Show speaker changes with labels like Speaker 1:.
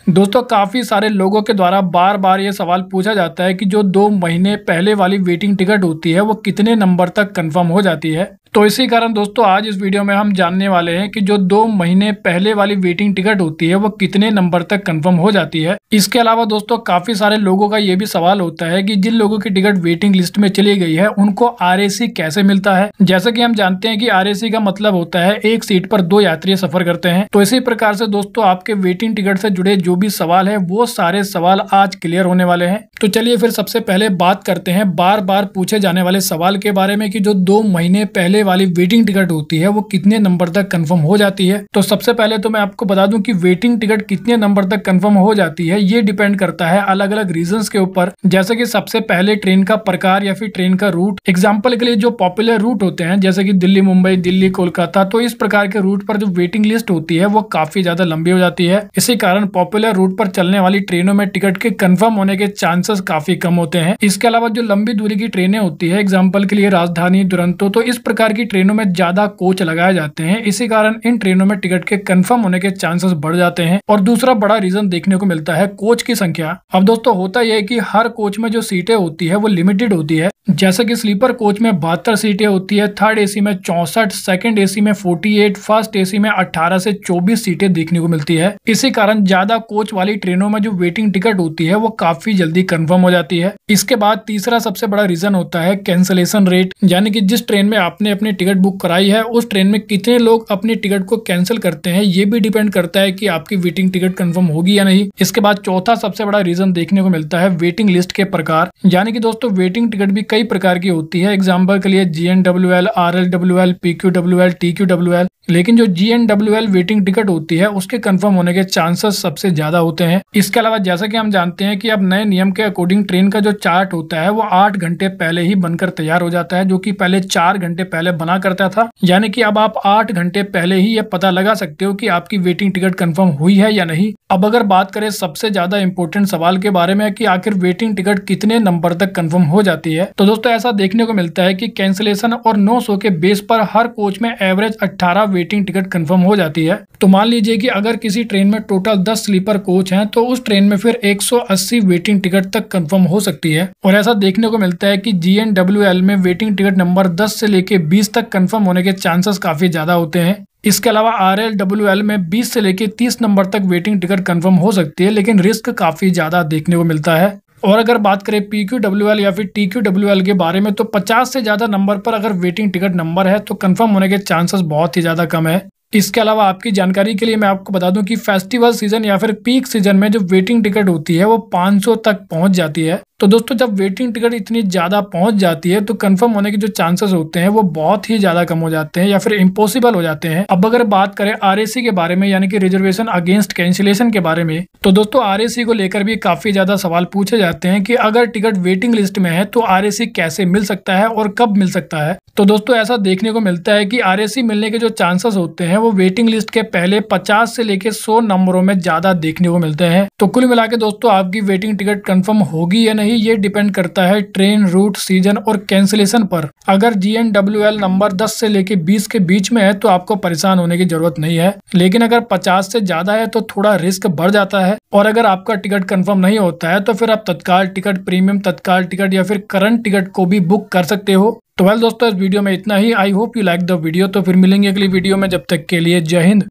Speaker 1: दोस्तों काफी सारे लोगों के द्वारा बार बार ये सवाल पूछा जाता है कि जो 2 महीने पहले वाली वेटिंग टिकट होती है वो कितने नंबर तक कंफर्म हो जाती है। तो इसी कारण दोस्तों आज इस वीडियो में हम जानने वाले हैं कि जो 2 महीने पहले वाली वेटिंग टिकट होती है वो कितने नंबर तक कंफर्म हो जाती है। इसके अलावा दोस्तों काफी सारे लोगों का ये भी सवाल होता है कि जिन लोगों की टिकट वेटिंग लिस्ट में चली गई है उनको RAC कैसे मिलता है। जैसा कि हम जानते हैं कि RAC का मतलब होता है एक सीट पर 2 यात्री सफर करते हैं। तो इसी प्रकार से दोस्तों आपके वेटिंग टिकट से जुड़े जो भी सवाल है वो सारे सवाल आज क्लियर होने वाले हैं। तो चलिए फिर सबसे पहले बात करते हैं बार बार पूछे जाने वाले सवाल के बारे में कि जो 2 महीने पहले वाली वेटिंग टिकट होती है वो कितने नंबर तक कंफर्म हो जाती है। तो सबसे पहले तो मैं आपको बता दूं कि वेटिंग टिकट कितने नंबर तक कंफर्म हो जाती है ये डिपेंड करता है अलग अलग रीजंस के ऊपर। जैसे कि सबसे पहले ट्रेन का प्रकार या फिर ट्रेन का रूट। एग्जाम्पल के लिए जो पॉपुलर रूट होते हैं जैसे कि दिल्ली मुंबई, दिल्ली कोलकाता, तो इस प्रकार के रूट पर जो वेटिंग लिस्ट होती है वो काफी ज्यादा लंबी हो जाती है। इसी कारण पॉपुलर रूट पर चलने वाली ट्रेनों में टिकट के कंफर्म होने के चांसेस काफी कम होते हैं। इसके अलावा जो लंबी दूरी की ट्रेनें होती है एग्जाम्पल के लिए राजधानी, दुरंतो, तो इस प्रकार की ट्रेनों में ज्यादा कोच लगाए जाते हैं। इसी कारण इन ट्रेनों में टिकट के कंफर्म होने के चांसेस बढ़ जाते हैं। और दूसरा बड़ा रीजन देखने को मिलता है कोच की संख्या। अब दोस्तों होता यह है कि हर कोच में जो सीटें होती है वो लिमिटेड होती है। जैसे कि स्लीपर कोच में 72 सीटें होती है, थर्ड AC में 64, सेकंड AC में 48, फर्स्ट AC में 18 से 24 सीटें देखने को मिलती है। इसी कारण ज्यादा कोच वाली ट्रेनों में जो वेटिंग टिकट होती है वो काफी जल्दी कंफर्म हो जाती है। इसके बाद तीसरा सबसे बड़ा रीजन होता है कैंसिलेशन रेट, यानी कि जिस ट्रेन में आपने अपनी टिकट बुक कराई है उस ट्रेन में कितने लोग अपनी टिकट को कैंसिल करते हैं। ये भी डिपेंड करता है कि आपकी वेटिंग टिकट कंफर्म होगी या नहीं। इसके बाद चौथा सबसे बड़ा रीजन देखने को मिलता है वेटिंग लिस्ट के प्रकार, यानी कि दोस्तों वेटिंग टिकट भी कई प्रकार की होती है। एग्जाम्पल के लिए GNWL, RLWL, PQWL, TQWL, लेकिन जो GNWL वेटिंग टिकट होती है उसके कंफर्म होने के चांसेस सबसे ज्यादा होते हैं। इसके अलावा जैसा कि हम जानते हैं कि अब नए नियम के अकॉर्डिंग ट्रेन का जो चार्ट होता है वो 8 घंटे पहले ही बनकर तैयार हो जाता है, जो कि पहले 4 घंटे पहले बना करता था। यानी कि अब आप 8 घंटे पहले ही ये पता लगा सकते हो कि आपकी वेटिंग टिकट कंफर्म हुई है या नहीं। अब अगर बात करें सबसे ज्यादा इंपॉर्टेंट सवाल के बारे में कि आखिर वेटिंग टिकट कितने नंबर तक कंफर्म हो जाती है, तो दोस्तों ऐसा देखने को मिलता है कि कैंसिलेशन और नो शो के बेस पर हर कोच में एवरेज 18 वेटिंग टिकट कंफर्म हो जाती है। तो मान लीजिए कि अगर किसी ट्रेन में टोटल 10 स्लीपर कोच हैं तो उस ट्रेन में फिर 180 वेटिंग टिकट तक कंफर्म हो सकती है। और ऐसा देखने को मिलता है कि GNWL में वेटिंग टिकट नंबर 10 से लेके 20 तक कंफर्म होने के चांसेस काफी ज्यादा होते हैं। इसके अलावा RLWL में 20 से लेके 30 नंबर तक वेटिंग टिकट कंफर्म हो सकती है, लेकिन रिस्क काफी ज्यादा देखने को मिलता है। और अगर बात करें PQWL या फिर TQWL के बारे में तो 50 से ज्यादा नंबर पर अगर वेटिंग टिकट नंबर है तो कंफर्म होने के चांसेस बहुत ही ज्यादा कम है। इसके अलावा आपकी जानकारी के लिए मैं आपको बता दूं कि फेस्टिवल सीजन या फिर पीक सीजन में जो वेटिंग टिकट होती है वो 500 तक पहुंच जाती है। तो दोस्तों जब वेटिंग टिकट इतनी ज्यादा पहुंच जाती है तो कंफर्म होने के जो चांसेस होते हैं वो बहुत ही ज्यादा कम हो जाते हैं या फिर इम्पॉसिबल हो जाते हैं। अब अगर बात करें RAC के बारे में यानी कि रिजर्वेशन अगेंस्ट कैंसिलेशन के बारे में, तो दोस्तों RAC को लेकर भी काफी ज्यादा सवाल पूछे जाते हैं कि अगर टिकट वेटिंग लिस्ट में है तो RAC कैसे मिल सकता है और कब मिल सकता है। तो दोस्तों ऐसा देखने को मिलता है कि RAC मिलने के जो चांसेस होते हैं वो वेटिंग लिस्ट के पहले 50 से लेके 100 नंबरों में ज्यादा देखने को मिलते हैं। तो कुल मिला के दोस्तों आपकी वेटिंग टिकट कंफर्म होगी या नहीं ये डिपेंड करता है ट्रेन, रूट, सीजन और कैंसिलेशन पर। अगर GNWL नंबर 10 से लेके 20 के बीच में है तो आपको परेशान होने की जरूरत नहीं है, लेकिन अगर 50 से ज्यादा है तो थोड़ा रिस्क बढ़ जाता है। और अगर आपका टिकट कंफर्म नहीं होता है तो फिर आप तत्काल टिकट, प्रीमियम तत्काल टिकट या फिर करंट टिकट को भी बुक कर सकते हो। तो वेल दोस्तों इस वीडियो में इतना ही। I hope you like the video. तो फिर मिलेंगे अगली वीडियो में, जब तक के लिए जय हिंद।